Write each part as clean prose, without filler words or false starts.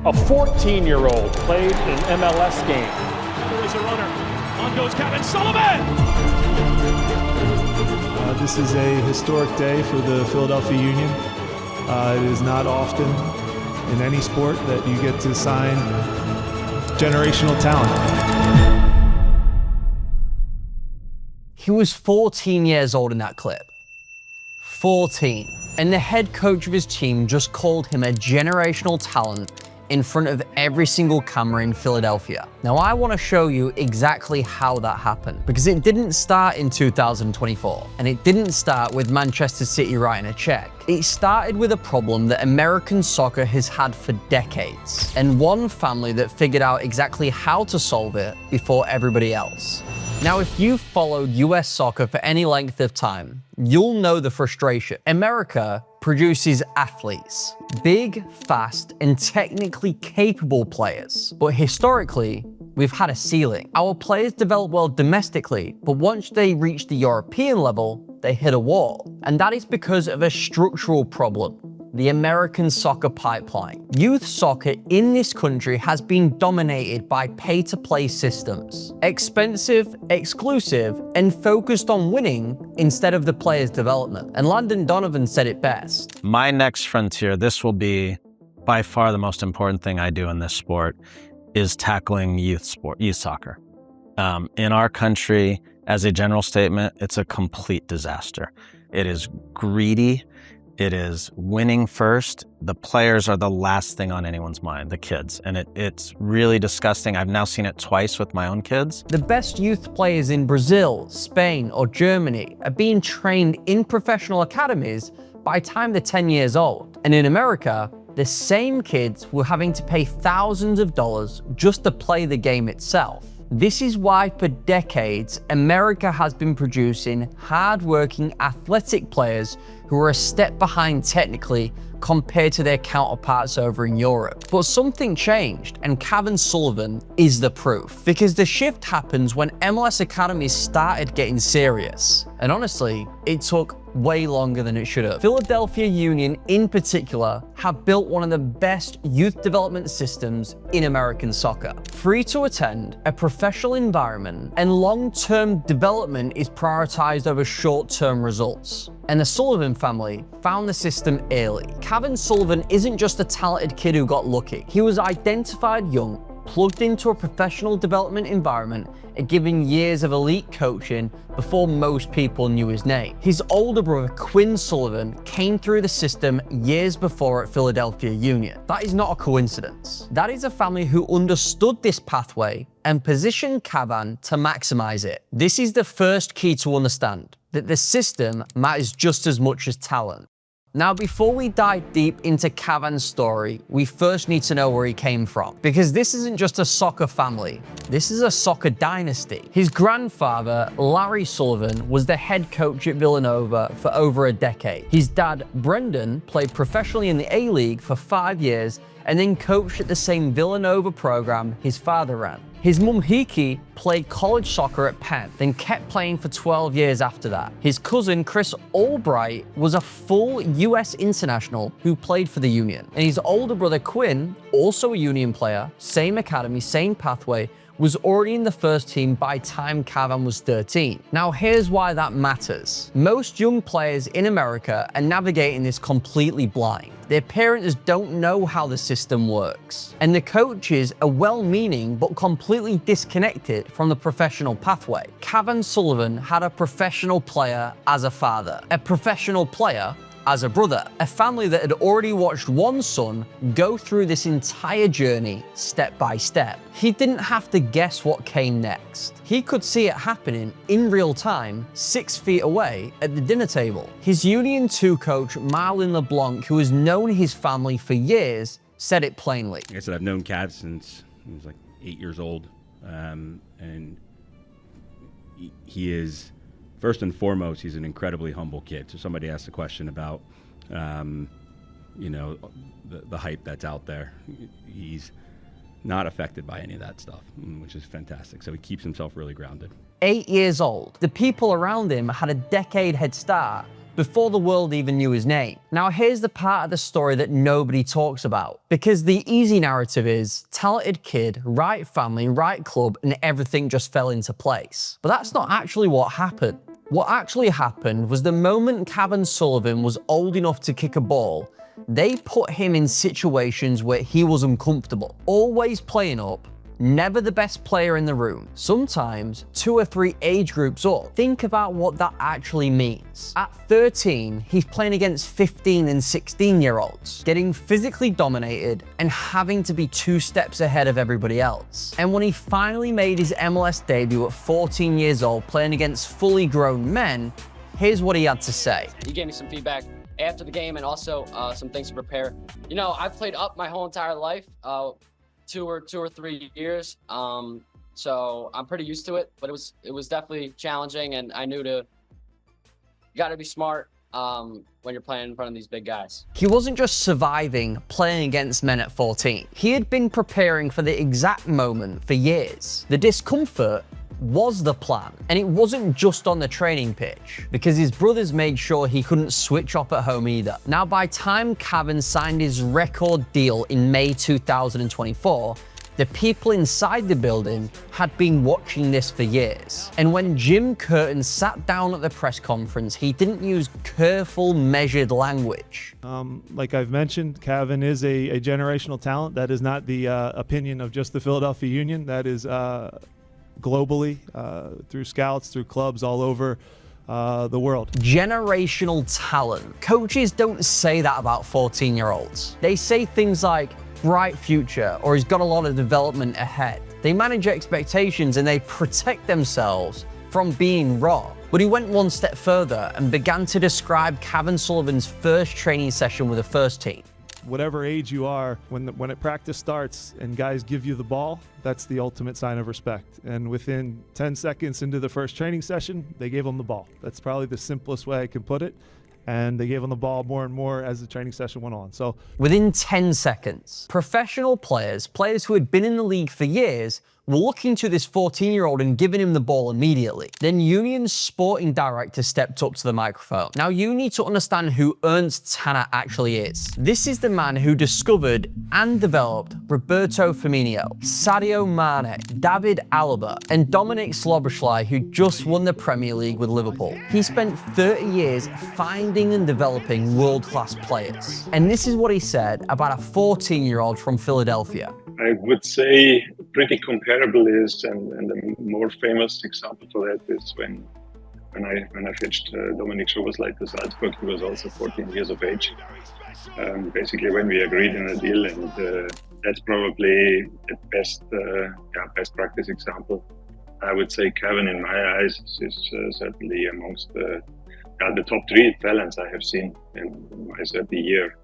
A 14-year-old played an MLS game. There is a runner. On goes Cavan. Sullivan! This is a historic day for the Philadelphia Union. It is not often in any sport that you get to sign generational talent. He was 14 years old in that clip. 14. And the head coach of his team just called him a generational talent in front of every single camera in Philadelphia. Now, I want to show you exactly how that happened, because it didn't start in 2024, and it didn't start with Manchester City writing a check. It started with a problem that American soccer has had for decades, and one family that figured out exactly how to solve it before everybody else. Now, if you've followed US soccer for any length of time, you'll know the frustration. America produces athletes, big, fast, and technically capable players. But historically, we've had a ceiling. Our players develop well domestically, but once they reach the European level, they hit a wall. And that is because of a structural problem: the American soccer pipeline. Youth soccer in this country has been dominated by pay-to-play systems. Expensive, exclusive, and focused on winning instead of the player's development. And Landon Donovan said it best. My next frontier, this will be by far the most important thing I do in this sport, is tackling youth soccer. In our country, as a general statement, it's a complete disaster. It is greedy. It is winning first. The players are the last thing on anyone's mind, the kids. And it's really disgusting. I've now seen it twice with my own kids. The best youth players in Brazil, Spain, or Germany are being trained in professional academies by the time they're 10 years old. And in America, the same kids were having to pay thousands of dollars just to play the game itself. This is why for decades, America has been producing hard-working athletic players who are a step behind technically compared to their counterparts over in Europe. But something changed, and Cavan Sullivan is the proof. Because the shift happens when MLS academies started getting serious. And honestly, it took way longer than it should have. Philadelphia Union in particular have built one of the best youth development systems in American soccer. Free to attend, a professional environment, and long-term development is prioritized over short-term results. And the Sullivan family found the system early. Cavan Sullivan isn't just a talented kid who got lucky. He was identified young, plugged into a professional development environment, and given years of elite coaching before most people knew his name. His older brother, Quinn Sullivan, came through the system years before at Philadelphia Union. That is not a coincidence. That is a family who understood this pathway and positioned Cavan to maximize it. This is the first key to understand, that the system matters just as much as talent. Now, before we dive deep into Cavan's story, we first need to know where he came from. Because this isn't just a soccer family, this is a soccer dynasty. His grandfather, Larry Sullivan, was the head coach at Villanova for over a decade. His dad, Brendan, played professionally in the A-League for 5 years and then coached at the same Villanova program his father ran. His mum, Hiki, played college soccer at Penn, then kept playing for 12 years after that. His cousin, Chris Albright, was a full US international who played for the Union. And his older brother, Quinn, also a Union player, same academy, same pathway, was already in the first team by the time Cavan was 13. Now, here's why that matters. Most young players in America are navigating this completely blind. Their parents don't know how the system works. And the coaches are well-meaning but completely disconnected from the professional pathway. Cavan Sullivan had a professional player as a father, a professional player as a brother, a family that had already watched one son go through this entire journey step by step. He didn't have to guess what came next. He could see it happening in real time, 6 feet away at the dinner table. His Union 2 coach, Marlon LeBlanc, who has known his family for years, said it plainly. Like I said, I've known Cav since he was like 8 years old, and he is, first and foremost, he's an incredibly humble kid. So somebody asked a question about, you know, the hype that's out there. He's not affected by any of that stuff, which is fantastic. So he keeps himself really grounded. 8 years old. The people around him had a decade head start before the world even knew his name. Now here's the part of the story that nobody talks about, because the easy narrative is talented kid, right family, right club, and everything just fell into place. But that's not actually what happened. What actually happened was the moment Cavan Sullivan was old enough to kick a ball, they put him in situations where he was uncomfortable, always playing up, never the best player in the room, sometimes 2 or 3 age groups up. Think about what that actually means. At 13, he's playing against 15 and 16-year-olds, getting physically dominated and having to be 2 steps ahead of everybody else. And when he finally made his MLS debut at 14 years old, playing against fully grown men, here's what he had to say. He gave me some feedback after the game and also some things to prepare. You know, I've played up my whole entire life. 2 or 3 years, so I'm pretty used to it. But it was definitely challenging, and I knew you got to be smart when you're playing in front of these big guys. He wasn't just surviving playing against men at 14. He had been preparing for the exact moment for years. The discomfort was the plan, and it wasn't just on the training pitch, because his brothers made sure he couldn't switch off at home either. Now, by time Cavan signed his record deal in May 2024, the people inside the building had been watching this for years. And when Jim Curtin sat down at the press conference, he didn't use careful, measured language. Like I've mentioned, Cavan is a generational talent. That is not the opinion of just the Philadelphia Union. That is globally, through scouts, through clubs all over the world. Generational talent. Coaches don't say that about 14-year-olds. They say things like bright future or he's got a lot of development ahead. They manage expectations and they protect themselves from being wrong. But he went one step further and began to describe Cavan Sullivan's first training session with the first team. Whatever age you are, when practice starts and guys give you the ball, that's the ultimate sign of respect. And within 10 seconds into the first training session, they gave him the ball. That's probably the simplest way I can put it. And they gave him the ball more and more as the training session went on. So within 10 seconds, professional players who had been in the league for years, were looking to this 14-year-old and giving him the ball immediately. Then Union's sporting director stepped up to the microphone. Now you need to understand who Ernst Tanner actually is. This is the man who discovered and developed Roberto Firmino, Sadio Mane, David Alaba, and Dominic Szoboszlai, who just won the Premier League with Liverpool. He spent 30 years finding and developing world-class players. And this is what he said about a 14-year-old from Philadelphia. I would say pretty comparable is, and the more famous example for that is when I fetched Dominic Szoboszlai to Salzburg. He was also 14 years of age. Basically, when we agreed in a deal, and that's probably the best practice example. I would say Cavan, in my eyes, is certainly amongst the top 3 talents I have seen in my 30-year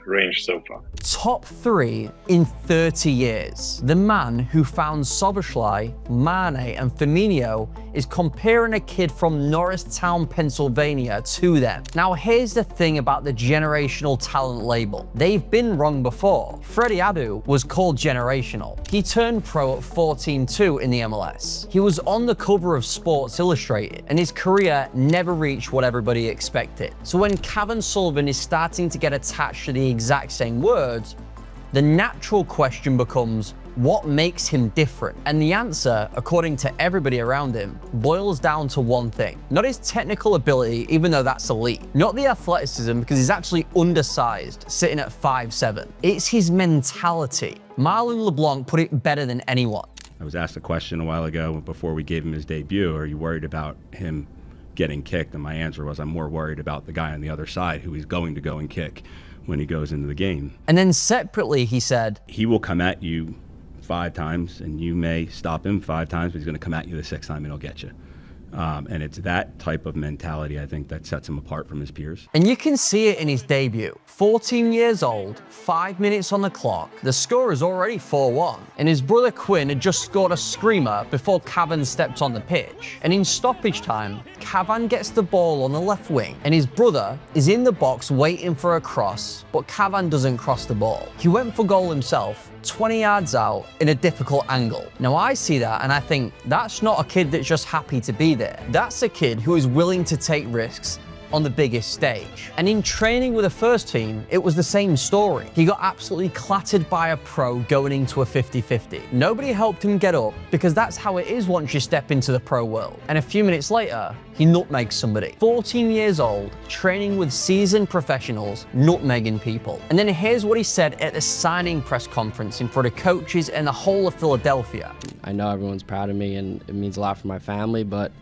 range so far. Top 3 in 30 years. The man who found Szoboszlai, Mane, and Firmino is comparing a kid from Norristown, Pennsylvania to them. Now here's the thing about the generational talent label. They've been wrong before. Freddie Adu was called generational. He turned pro at 14 too in the MLS. He was on the cover of Sports Illustrated, and his career never reached what everybody expected. So when Cavan Sullivan is starting to get attached to the exact same words, the natural question becomes, what makes him different? And the answer, according to everybody around him, boils down to one thing. Not his technical ability, even though that's elite. Not the athleticism, because he's actually undersized, sitting at 5'7". It's his mentality. Marlon LeBlanc put it better than anyone. I was asked a question a while ago before we gave him his debut, are you worried about him getting kicked? And my answer was, I'm more worried about the guy on the other side who he's going to go and kick when he goes into the game. And then separately, he said, he will come at you 5 times and you may stop him 5 times, but he's going to come at you the 6th time and he'll get you. And it's that type of mentality, I think, that sets him apart from his peers. And you can see it in his debut. 14 years old, 5 minutes on the clock, the score is already 4-1. And his brother Quinn had just scored a screamer before Cavan stepped on the pitch. And in stoppage time, Cavan gets the ball on the left wing, and his brother is in the box waiting for a cross, but Cavan doesn't cross the ball. He went for goal himself, 20 yards out in a difficult angle. Now I see that and I think that's not a kid that's just happy to be there. That's a kid who is willing to take risks on the biggest stage. And in training with the first team, it was the same story. He got absolutely clattered by a pro going into a 50-50. Nobody helped him get up because that's how it is once you step into the pro world. And a few minutes later, he nutmegs somebody. 14 years old, training with seasoned professionals, nutmegging people. And then here's what he said at the signing press conference in front of coaches and the whole of Philadelphia. I know everyone's proud of me and it means a lot for my family, but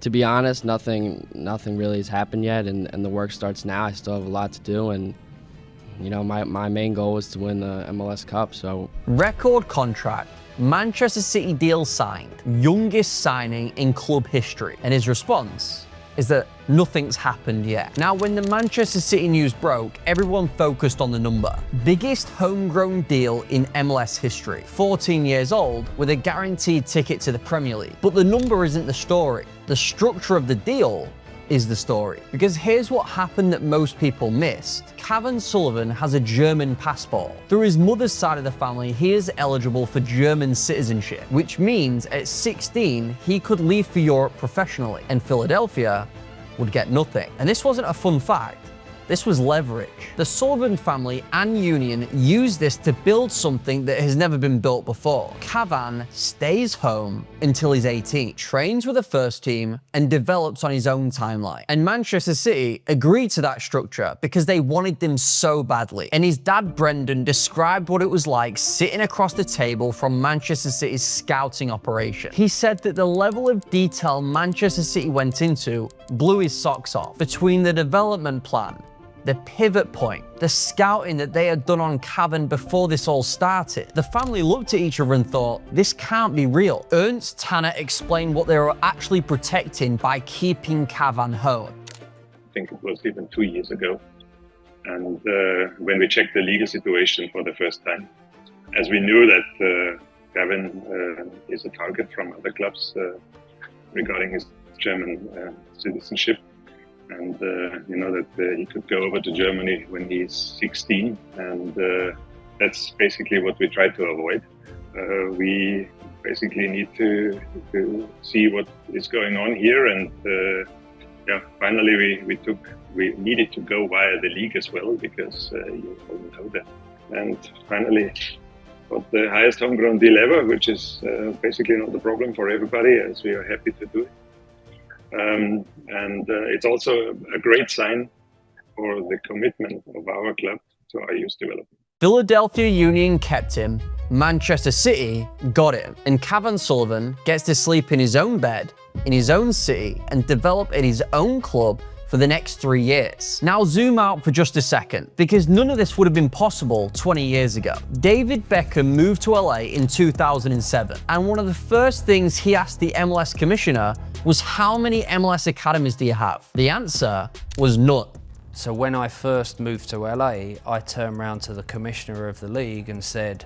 to be honest, nothing really has happened yet, and the work starts now. I still have a lot to do, and you know, my main goal is to win the MLS Cup, so. Record contract, Manchester City deal signed, youngest signing in club history. And his response is that nothing's happened yet. Now, when the Manchester City news broke, everyone focused on the number. Biggest homegrown deal in MLS history. 14 years old with a guaranteed ticket to the Premier League. But the number isn't the story. The structure of the deal is the story. Because here's what happened that most people missed. Cavan Sullivan has a German passport. Through his mother's side of the family, he is eligible for German citizenship, which means at 16, he could leave for Europe professionally, and Philadelphia would get nothing. And this wasn't a fun fact. This was leverage. The Sullivan family and union used this to build something that has never been built before. Cavan stays home until he's 18, trains with the first team, and develops on his own timeline. And Manchester City agreed to that structure because they wanted him so badly. And his dad, Brendan, described what it was like sitting across the table from Manchester City's scouting operation. He said that the level of detail Manchester City went into blew his socks off. Between the development plan, the pivot point, the scouting that they had done on Cavan before this all started. The family looked at each other and thought, this can't be real. Ernst Tanner explained what they were actually protecting by keeping Cavan home. I think it was even 2 years ago. And when we checked the legal situation for the first time, as we knew that Cavan is a target from other clubs regarding his German citizenship, and you know that he could go over to Germany when he's 16, and that's basically what we try to avoid. We basically need to see what is going on here, and finally we needed to go via the league as well, because you all know that. And finally got the highest homegrown deal ever, which is basically not a problem for everybody, as we are happy to do it. And it's also a great sign for the commitment of our club to our youth development. Philadelphia Union kept him, Manchester City got him, and Cavan Sullivan gets to sleep in his own bed, in his own city, and develop in his own club for the next 3 years. Now zoom out for just a second, because none of this would have been possible 20 years ago. David Beckham moved to LA in 2007, and one of the first things he asked the MLS commissioner was, how many MLS academies do you have? The answer was none. So when I first moved to LA, I turned around to the commissioner of the league and said,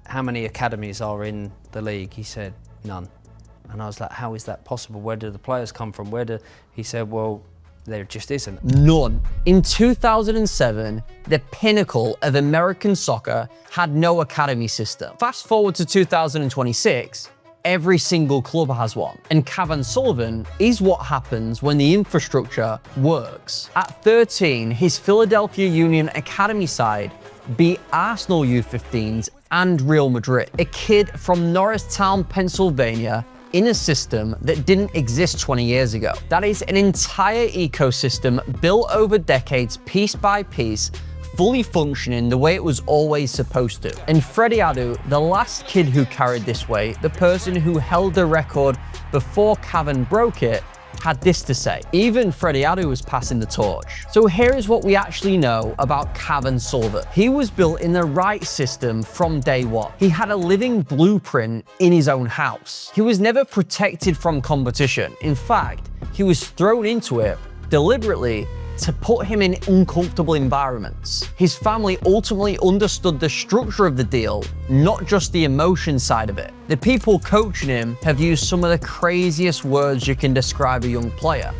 how many academies are in the league? He said, none. And I was like, how is that possible? Where do the players come from? He said, well, there just isn't. None. In 2007, the pinnacle of American soccer had no academy system. Fast forward to 2026, every single club has one. And Cavan Sullivan is what happens when the infrastructure works. At 13, his Philadelphia Union academy side beat Arsenal U15s and Real Madrid. A kid from Norristown, Pennsylvania, in a system that didn't exist 20 years ago. That is an entire ecosystem built over decades, piece by piece, fully functioning the way it was always supposed to. And Freddie Adu, the last kid who carried this weight, the person who held the record before Cavan broke it, had this to say. Even Freddie Adu was passing the torch. So here is what we actually know about Cavan Sullivan. He was built in the right system from day one. He had a living blueprint in his own house. He was never protected from competition. In fact, he was thrown into it deliberately to put him in uncomfortable environments. His family ultimately understood the structure of the deal, not just the emotion side of it. The people coaching him have used some of the craziest words you can describe a young player: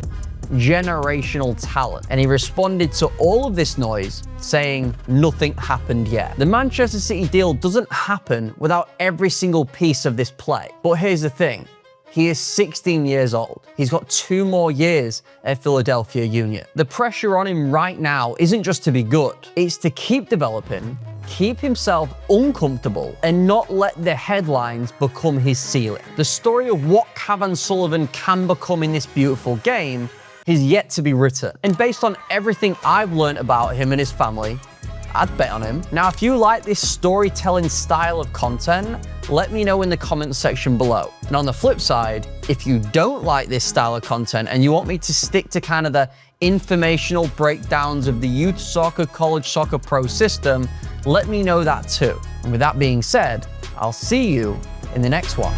generational talent. And he responded to all of this noise saying nothing happened yet. The Manchester City deal doesn't happen without every single piece of this play. But here's the thing, He is 16 years old. He's got 2 more years at Philadelphia Union. The pressure on him right now isn't just to be good, it's to keep developing, keep himself uncomfortable, and not let the headlines become his ceiling. The story of what Cavan Sullivan can become in this beautiful game is yet to be written. And based on everything I've learned about him and his family, I'd bet on him. Now, if you like this storytelling style of content, let me know in the comments section below. And on the flip side, if you don't like this style of content and you want me to stick to kind of the informational breakdowns of the youth soccer, college soccer pro system, let me know that too. And with that being said, I'll see you in the next one.